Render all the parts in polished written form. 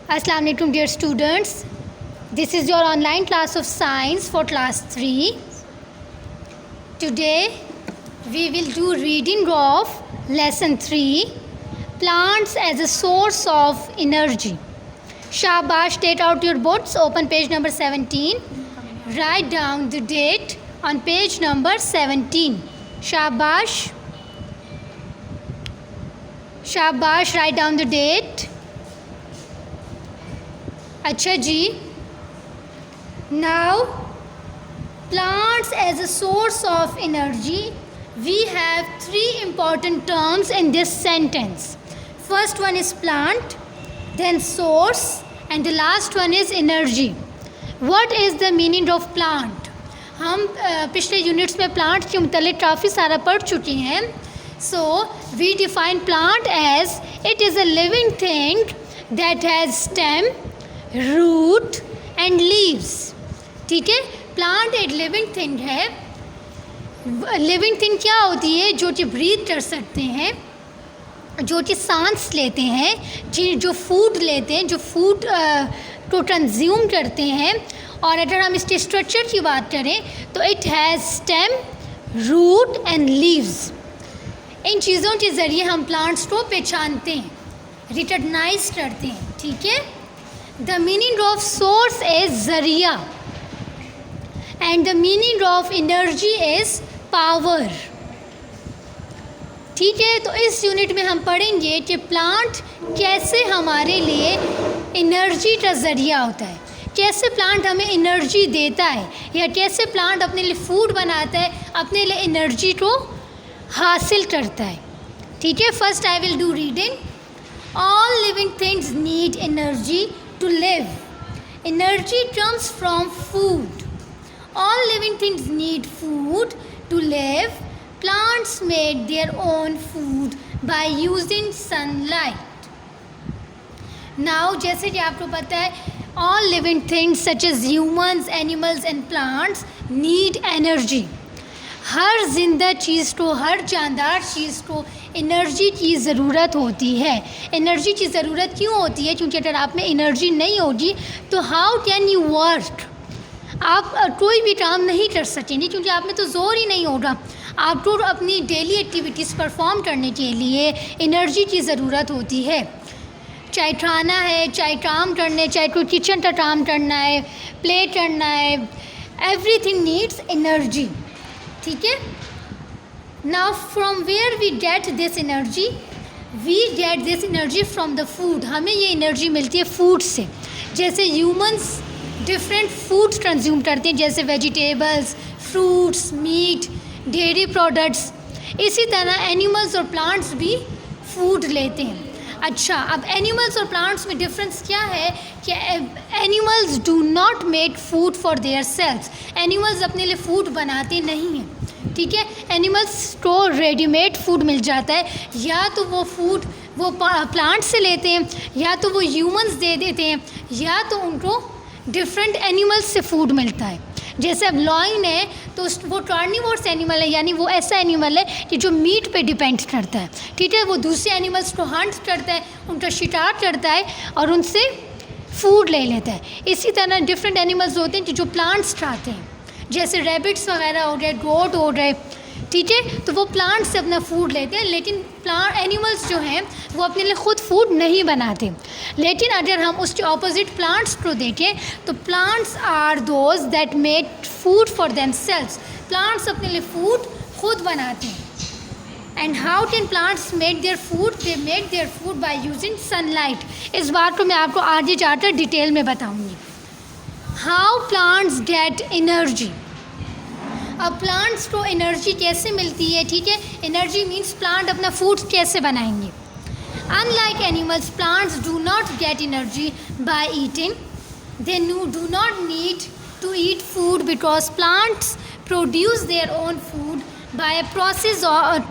Assalamu alaikum dear students. This is your online class of science for class 3. Today we will do reading of lesson 3, plants as a source of energy. Shabash, take out your books, open page number 17. Write down the date on page number 17. Shabash. Shabash, write down the date. अच्छा जी. Now, plants as a source of energy. We have three important terms in this sentence. First one is plant, then source, and the last one is energy. What is the meaning of plant? हम पिछले units में plant के मुतालिक काफ़ी सारा पढ़ चुके हैं. So, we define plant as it is a living thing that has stem, root and leaves. ठीक है, प्लांट एक लिविंग थिंग है. लिविंग थिंग क्या होती है? जो कि ब्रीथ कर सकते हैं, जो कि सांस लेते हैं, जो फूड लेते हैं, जो फूड को कंज्यूम करते हैं. और अगर हम इसके स्ट्रक्चर की बात करें तो it has stem, root and leaves. इन चीज़ों के ज़रिए हम प्लांट्स को पहचानते हैं, रिकॉग्नाइज करते हैं. ठीक है. The meaning of source is zariya and the meaning of energy is power. ठीक है, तो इस यूनिट में हम पढ़ेंगे कि प्लांट कैसे हमारे लिए एनर्जी का ज़रिया होता है, कैसे प्लांट हमें एनर्जी देता है, या कैसे प्लांट अपने लिए फूड बनाता है, अपने लिए एनर्जी को हासिल करता है. ठीक है. First I will do reading. All living things need energy to live. Energy comes from food. All living things need food to live. Plants make their own food by using sunlight. Now, जैसे कि आपको पता है, all living things such as humans, animals and plants need energy. हर जिंदा चीज़ को, हर जानदार चीज़ को energy की ज़रूरत होती है. एनर्जी की ज़रूरत क्यों होती है? क्योंकि अगर आप में एनर्जी नहीं होगी तो हाउ कैन यू वर्क? आप कोई भी काम नहीं कर सकेंगे, क्योंकि आप में तो ज़ोर ही नहीं होगा. आपको अपनी डेली एक्टिविटीज़ परफॉर्म करने के लिए एनर्जी की ज़रूरत होती है. चाहे खाना है, चाहे काम करने, चाहे कोई किचन का काम करना है, प्ले करना है, एवरीथिंग नीड्स एनर्जी. ठीक है. Now from where we get this energy? We get this energy from the food. हमें ये एनर्जी मिलती है फूड से. जैसे ह्यूमंस डिफरेंट फूड्स कंज्यूम करते हैं, जैसे vegetables, fruits, meat, dairy products. इसी तरह एनिमल्स और प्लांट्स भी फूड लेते हैं. अच्छा, अब एनिमल्स और प्लांट्स में डिफरेंस क्या है कि animals do not make food for their selves. Animals अपने लिए फूड बनाते नहीं हैं. ठीक है. एनिमल्स को रेडीमेड फूड मिल जाता है, या तो वो फूड वो प्लांट से लेते हैं, या तो वो ह्यूमंस दे देते हैं, या तो उनको डिफरेंट एनिमल्स से फूड मिलता है. जैसे अब लॉयन है तो वो कार्निवोरस एनिमल है, यानी वो ऐसा एनिमल है कि जो मीट पे डिपेंड करता है. ठीक है. वो दूसरे एनिमल्स को हंट करता है, उनका शिकार करता है और उनसे फूड ले लेता है. इसी तरह डिफरेंट एनिमल्स होते हैं कि जो प्लांट्स खाते हैं, जैसे रैबिट्स वगैरह हो गए, गोट हो गए. ठीक है. तो वो प्लांट से अपना फूड लेते हैं, लेकिन एनिमल्स जो हैं वो अपने लिए ख़ुद फूड नहीं बनाते. लेकिन अगर हम उसके ऑपोजिट प्लांट्स को देखें तो plants are those that make food for themselves. Plants अपने लिए फूड खुद बनाते हैं. And how can plants make their food? They make their food by using sunlight. इस बात को मैं आपको आगे जाकर डिटेल में बताऊँगी. How plants get energy. अब प्लांट्स को एनर्जी कैसे मिलती है? ठीक है. एनर्जी मीन्स प्लांट अपना फूड कैसे बनाएंगे. Unlike animals, plants do not get energy by eating. They do not need to eat food because plants produce their own food by a process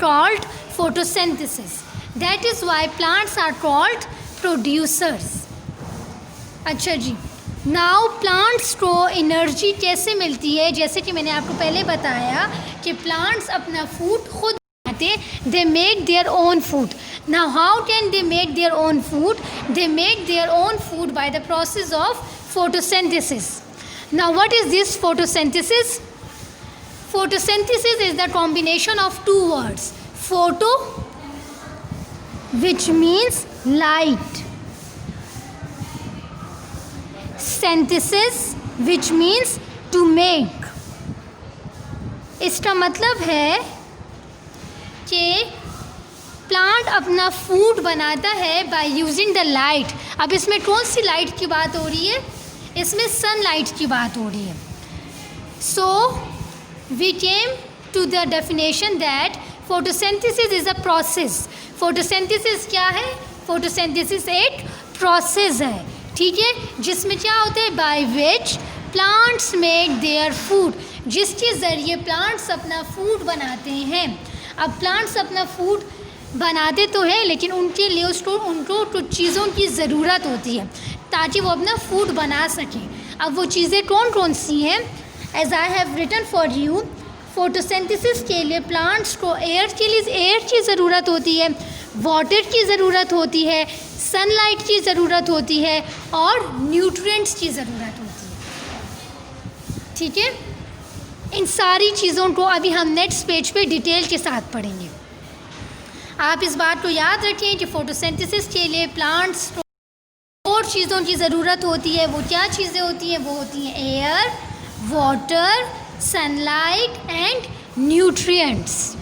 called photosynthesis. That is why plants are called producers. अच्छा जी. Now plants को energy कैसे मिलती है? जैसे कि मैंने आपको पहले बताया कि प्लांट्स अपना फूड खुद बनाते हैं, दे make there own food. Now how can they make there own food? They make there own food bye the process of photosynthesis. Now what is this photosynthesis? Photosynthesis is the combination of two words. Photo, which means light. Synthesis, which means to make. इसका मतलब है कि plant अपना food बनाता है by using the light. अब इसमें कौन सी लाइट की बात हो रही है? इसमें सनलाइट की बात हो रही है. So we came to the definition that photosynthesis is a process. Photosynthesis क्या है? फोटोसिंथेसिस एक प्रोसेस है, ठीक है, जिसमें क्या होता है? By which plants make their food, जिसके ज़रिए प्लांट्स अपना फूड बनाते हैं. अब प्लांट्स अपना फूड बनाते तो हैं, लेकिन उनके लिए उनको कुछ चीज़ों की ज़रूरत होती है ताकि वो अपना फूड बना सकें. अब वो चीज़ें कौन कौन सी हैं? As I have written for you, photosynthesis के लिए प्लांट्स को एयर की ज़रूरत होती है, वाटर की ज़रूरत होती है, सनलाइट की ज़रूरत होती है और न्यूट्रिएंट्स की ज़रूरत होती है, ठीक है. इन सारी चीज़ों को अभी हम नेक्स्ट पेज पे डिटेल के साथ पढ़ेंगे. आप इस बात को याद रखें कि फोटोसिंथेसिस के लिए प्लांट्स को और चीज़ों की ज़रूरत होती है. वो क्या चीज़ें होती हैं? वो होती हैं air, water, sunlight and nutrients.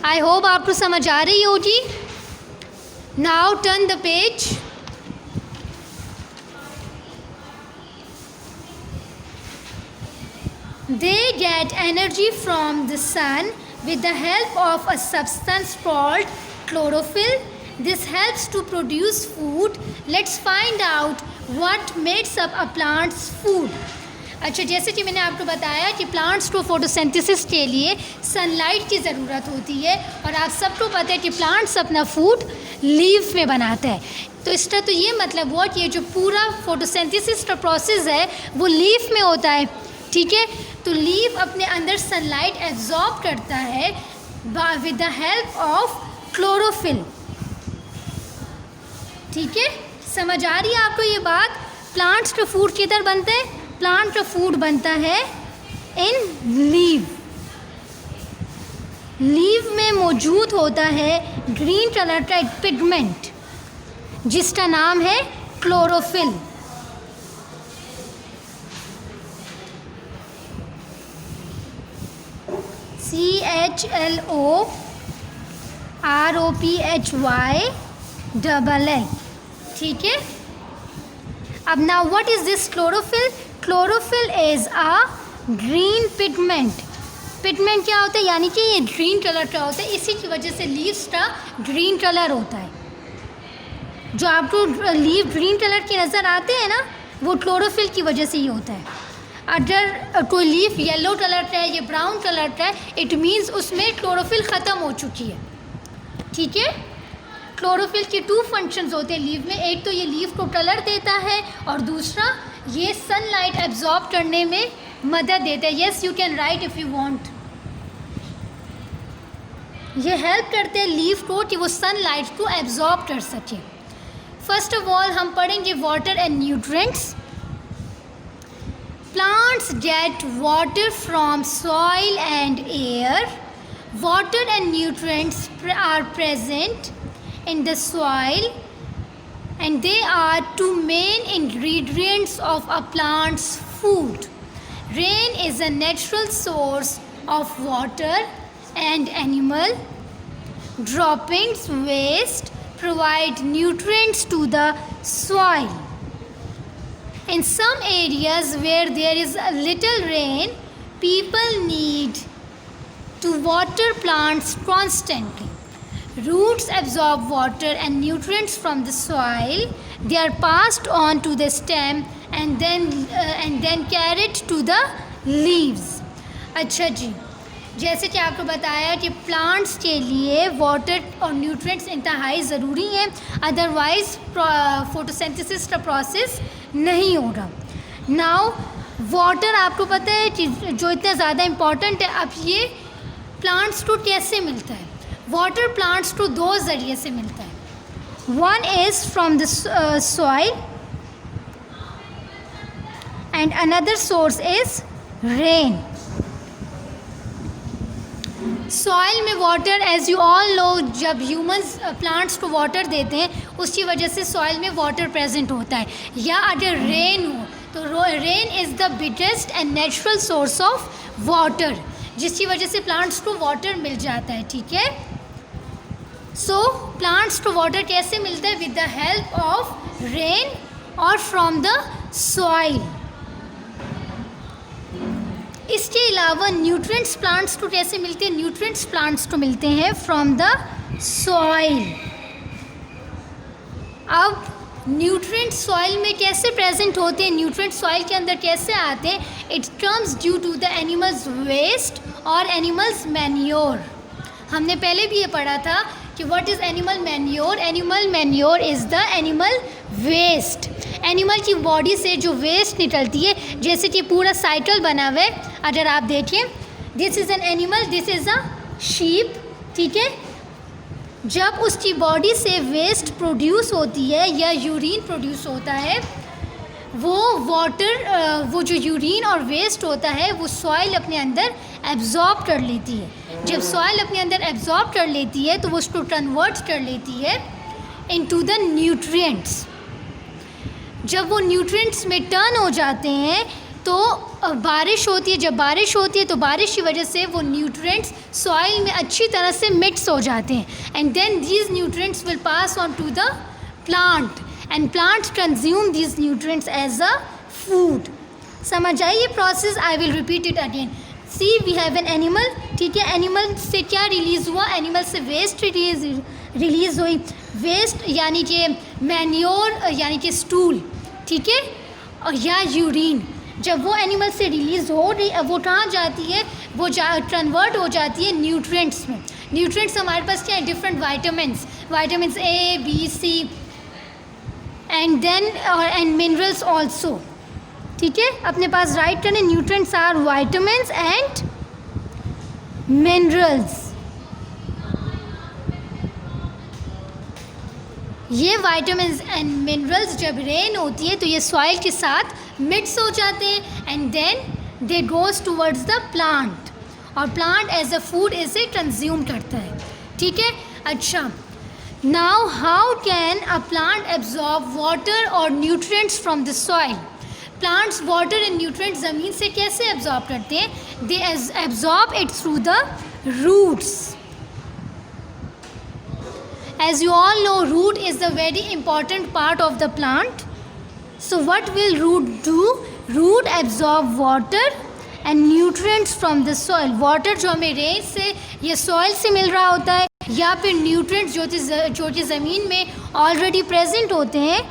I hope आपको समझ आ रही होगी. Now turn the page. They get energy from the sun with the help of a substance called chlorophyll. This helps to produce food. Let's find out what makes up a plant's food. अच्छा, जैसे कि मैंने आपको बताया कि plants को photosynthesis के लिए सनलाइट की ज़रूरत होती है और आप सबको पता है कि प्लांट्स अपना फूड लीफ में बनाते हैं. तो इसका तो ये मतलब हुआ कि ये जो पूरा फोटोसिंथेसिस का प्रोसेस है वो लीफ में होता है, ठीक है. तो लीफ अपने अंदर सनलाइट एब्जॉर्ब करता है with the help of chlorophyll, ठीक है. समझ आ रही है आपको ये बात? प्लांट्स का फूड किधर बनता है? प्लांट का फूड बनता है इन लीव. लीव में मौजूद होता है ग्रीन कलर का एक पिगमेंट जिसका नाम है क्लोरोफिल. CHLOROPHYLL, ठीक है. अब now what is this chlorophyll? Chlorophyll is a green pigment. Pigment क्या होता है? यानी कि ये ग्रीन कलर का होता है. इसी की वजह से लीव्स का ग्रीन कलर होता है. जो आपको लीव ग्रीन कलर के नज़र आते हैं ना, वो क्लोरोफिल की वजह से ही होता है. अगर कोई लीफ येलो कलर का है या ब्राउन कलर का है, इट मीन्स उसमें क्लोरोफिल ख़त्म हो चुकी है, ठीक है. क्लोरोफिल के 2 फंक्शंस होते हैं लीफ में. एक तो ये लीफ को कलर देता है और दूसरा ये सनलाइट एब्जॉर्ब करने में मदद देता है. Yes, you can write if you want. ये हेल्प करते हैं लीफ को कि वो सनलाइट को एब्जॉर्ब कर सके. फर्स्ट ऑफ ऑल हम पढ़ेंगे water and nutrients. Plants get water from soil and air. Water and nutrients are present in the soil and they are 2 main ingredients of a plant's food. Rain is a natural source of water and animal droppings waste provide nutrients to the soil. In some areas where there is a little rain, people need to water plants constantly. Roots absorb water and nutrients from the soil. They are passed on to the stem and then carried to the leaves. अच्छा जी, जैसे कि आपको बताया कि plants के लिए water और nutrients इंतहाई ज़रूरी हैं, अदरवाइज़ फोटोसिंथेसिस का प्रोसेस नहीं होगा. नाउ वाटर आपको पता है कि जो इतना ज़्यादा इम्पॉर्टेंट है. अब ये प्लांट्स को कैसे मिलता है? वाटर प्लांट्स को दो ज़रिए से मिलता है. One is from the soil and another source is rain. Soil में water, as you all know, जब ह्यूमंस प्लांट्स को वाटर देते हैं उसकी वजह से सॉइल में वाटर प्रेजेंट होता है. या अगर रेन हो तो rain is the biggest and natural source of water, जिसकी वजह से प्लांट्स को वाटर मिल जाता है. ठीक है. सो प्लांट्स को वाटर कैसे मिलता है? With the help of rain और फ्रॉम द सॉइल. इसके अलावा न्यूट्रिएंट्स प्लांट्स को कैसे मिलते हैं? न्यूट्रिएंट्स प्लांट्स को मिलते हैं फ्रॉम द सॉइल. अब न्यूट्रिएंट्स सॉइल में कैसे प्रेजेंट होते हैं, न्यूट्रिएंट्स सॉइल के अंदर कैसे आते हैं? It comes due to the animals waste और एनिमल्स मैन्योर. हमने पहले भी ये पढ़ा था कि what is animal manure. Animal manure is the animal waste. Animal की बॉडी से जो वेस्ट निकलती है, जैसे कि पूरा साइकिल बना हुआ है. अगर आप देखिए, this is an animal, this is a sheep. ठीक है. जब उसकी बॉडी से वेस्ट प्रोड्यूस होती है या यूरिन प्रोड्यूस होता है, वो वाटर, वो जो यूरिन और वेस्ट होता है वो सॉइल अपने अंदर एब्जॉर्ब कर लेती है. जब सॉइल अपने अंदर एब्जॉर्ब कर लेती है तो वो उसको कन्वर्ट कर लेती है इनटू द न्यूट्रिएंट्स. जब वो न्यूट्रिएंट्स में टर्न हो जाते हैं तो बारिश होती है. जब बारिश होती है तो बारिश की वजह से वो न्यूट्रिएंट्स सॉइल में अच्छी तरह से मिक्स हो जाते हैं. And then these nutrients will pass on to the plant and plants consume these nutrients as a food. समझ आई ये process? I will repeat it again. See we have an animal. ठीक है. एनिमल से क्या रिलीज़ हुआ? Animal से waste release हुई. वेस्ट यानी कि मैन्योर यानी कि स्टूल. ठीक है. और या यूरिन. जब वो एनिमल से रिलीज़ हो रही, वो कहाँ जाती है? वो कन्वर्ट हो जाती है न्यूट्रिएंट्स में. न्यूट्रिएंट्स हमारे पास क्या है? Different vitamins A B C and then and minerals also. ठीक है. अपने पास राइट करने, nutrients are vitamins and minerals. ये वाइटामिन्स एंड मिनरल्स जब रेन होती है तो ये सॉइल के साथ मिक्स हो जाते हैं and then they goes towards the plant और प्लांट एज अ फूड इसे कंज्यूम करता है. ठीक है. अच्छा, now how can a plant absorb water और nutrients from the soil? Plants water and nutrients ज़मीन से कैसे एब्जॉर्ब करते हैं? They absorb it through the roots. As you all know, root is the very important part of the plant. So what will root do? Root absorb water and nutrients from the soil. Water जो हमें rain से या soil से मिल रहा होता है, या फिर nutrients जो कि ज़मीन में already present होते हैं,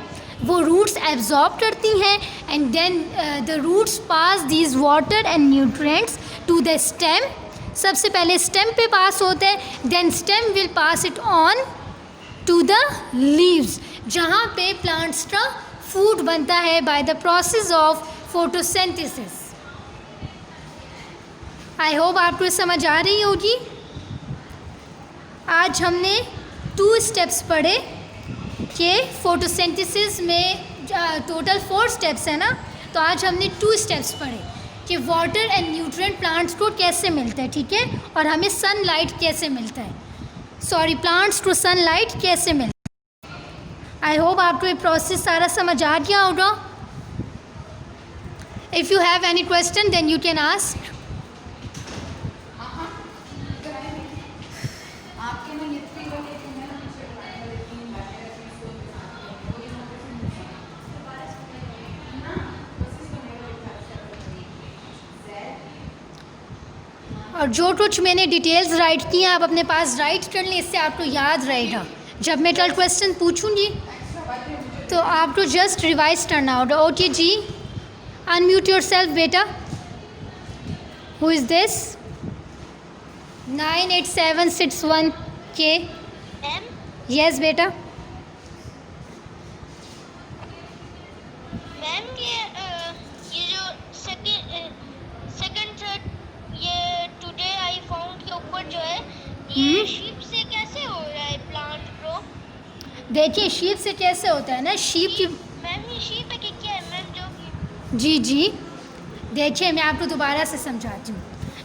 वो roots absorb करती हैं and then the roots pass these water and nutrients to the stem. सबसे पहले stem पे pass होते हैं, then stem will pass it on to the leaves, जहाँ पे प्लांट्स का फूड बनता है by the process of photosynthesis. I hope आपको समझ आ रही होगी. आज हमने 2 स्टेप्स पढ़े कि फोटोसिंथेसिस में टोटल 4 स्टेप्स है ना, तो आज हमने 2 स्टेप्स पढ़े कि वाटर एंड न्यूट्रिएंट प्लांट्स को कैसे मिलता है. ठीक है. और हमें सनलाइट कैसे मिलता है, प्लांट्स को सनलाइट कैसे मिलता है. आई होप आपको ये प्रोसेस सारा समझ आ गया होगा. If you have any question then you can ask. और जो कुछ मैंने डिटेल्स राइट की हैं आप अपने पास राइट कर लें, इससे आपको याद रहेगा. जब मैं कल क्वेश्चन पूछूंगी तो आपको जस्ट रिवाइज करना होगा. ओके जी. अनम्यूट योर सेल्फ बेटा. Who is this? 98761 के. यस बेटा. मैम ये जो सेकंड थर्ड ये टुडे आई फाउंड के ऊपर ये शीप से कैसे हो रहा है प्लांट ग्रो? देखिए शीप से कैसे होता है ना, शीप की मैम ये शीप है कि क्या है मैम जो जी जी देखिए मैं आपको दोबारा से समझाती हूँ।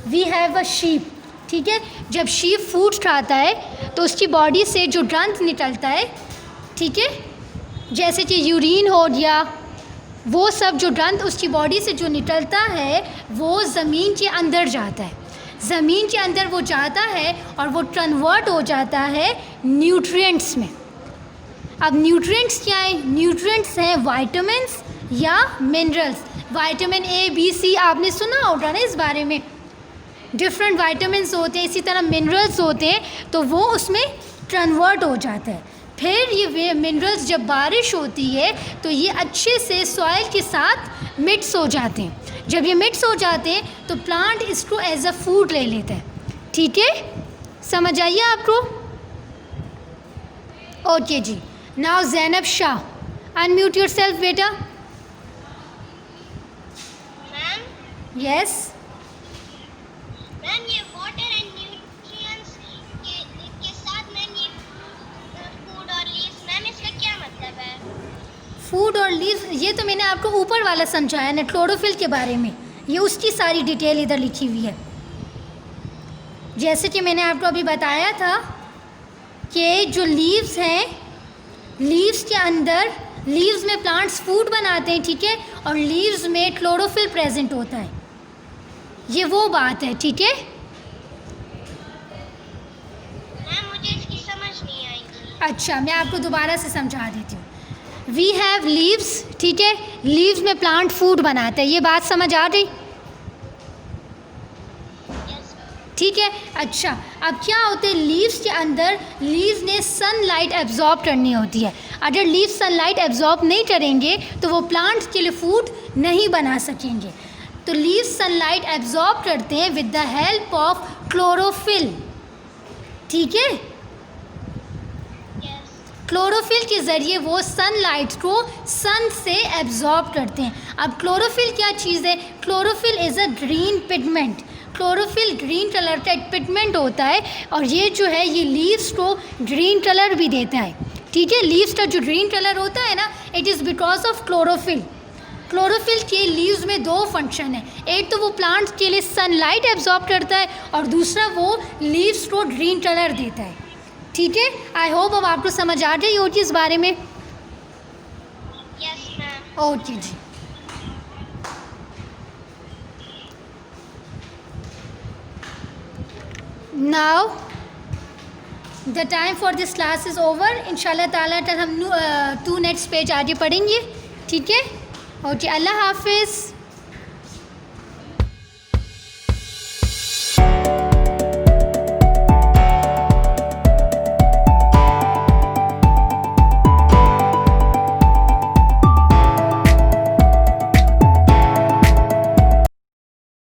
वी हैव अ शीप, ठीक है। जब शीप फूड खाता है तो उसकी बॉडी से जो ड्रंथ निकलता है, ठीक है, जैसे कि यूरिन हो गया, वो सब जो ड्रंथ उसकी बॉडी से जो निकलता है वो ज़मीन के अंदर जाता है। ज़मीन के अंदर वो जाता है और वो कन्वर्ट हो जाता है न्यूट्रिएंट्स में। अब न्यूट्रिएंट्स क्या है? न्यूट्रिएंट्स हैं वाइटामिन्स या minerals. Vitamin A B C आपने सुना होगा ना इस बारे में, डिफरेंट वाइटामिन्स होते हैं, इसी तरह मिनरल्स होते हैं, तो वो उसमें कन्वर्ट हो जाता है। फिर ये मिनरल्स जब बारिश होती है तो ये अच्छे से सॉइल के साथ मिक्स हो जाते हैं। जब ये मिक्स हो जाते हैं तो प्लांट इसको एज अ फूड ले लेता है, ठीक है। समझ आइए आपको? ओके जी। Now Zainab Shah, unmute yourself बेटा। मैम यस मैम ये वाटर एंड न्यूट्रिएंट्स के साथ मैम ये फूड और लीव्स, मैम इसका क्या मतलब है? फूड और लीव्स, ये तो मैंने आपको ऊपर वाला समझाया ना, क्लोरोफिल के बारे में। ये उसकी सारी डिटेल इधर लिखी हुई है। जैसे कि मैंने आपको अभी बताया था कि जो लीव्स हैं, लीव्स के अंदर, लीव्स में प्लांट्स फूड बनाते हैं, ठीक है, और लीव्स में क्लोरोफिल प्रेजेंट होता है। ये वो बात है, ठीक है। मैम मुझे इसकी समझ नहीं आई थी। अच्छा मैं आपको दोबारा से समझा देती हूँ। वी हैव लीव्स, ठीक है, लीव्स में प्लांट फूड बनाते हैं। ये बात समझ आ गई? यस ठीक है। अच्छा अब क्या होते हैं, लीव्स के अंदर लीव्स ने सनलाइट एब्जॉर्ब करनी होती है। अगर लीव्स सनलाइट एब्जॉर्ब नहीं करेंगे तो वो प्लांट के लिए फूड नहीं बना सकेंगे। तो लीव्स सनलाइट एब्जॉर्ब करते हैं with the help of chlorophyll, ठीक है। यस क्लोरोफिल के ज़रिए वो सनलाइट को सन से एब्जॉर्ब करते हैं। अब क्लोरोफिल क्या चीज़ है? Chlorophyll is a green pigment. Chlorophyll green colour का एक पिगमेंट होता है और ये जो है ये लीव्स को ग्रीन कलर भी देता है, ठीक है। लीव्स का जो ग्रीन कलर होता है ना, it is because of chlorophyll. Chlorophyll के लीव्स में दो फंक्शन है, एक तो वो प्लांट्स के लिए सनलाइट एब्जॉर्ब करता है और दूसरा वो लीव्स को ग्रीन कलर देता है, ठीक है। आई होप अब आपको समझ आ गई होगी इस बारे में। Yes ma'am. ओके जी। Now the time for this class is over. इंशाल्लाह ताला कल हम 2 नेक्स्ट पेज आगे पढ़ेंगे, ठीक है। ओके, अल्लाह हाफिज़।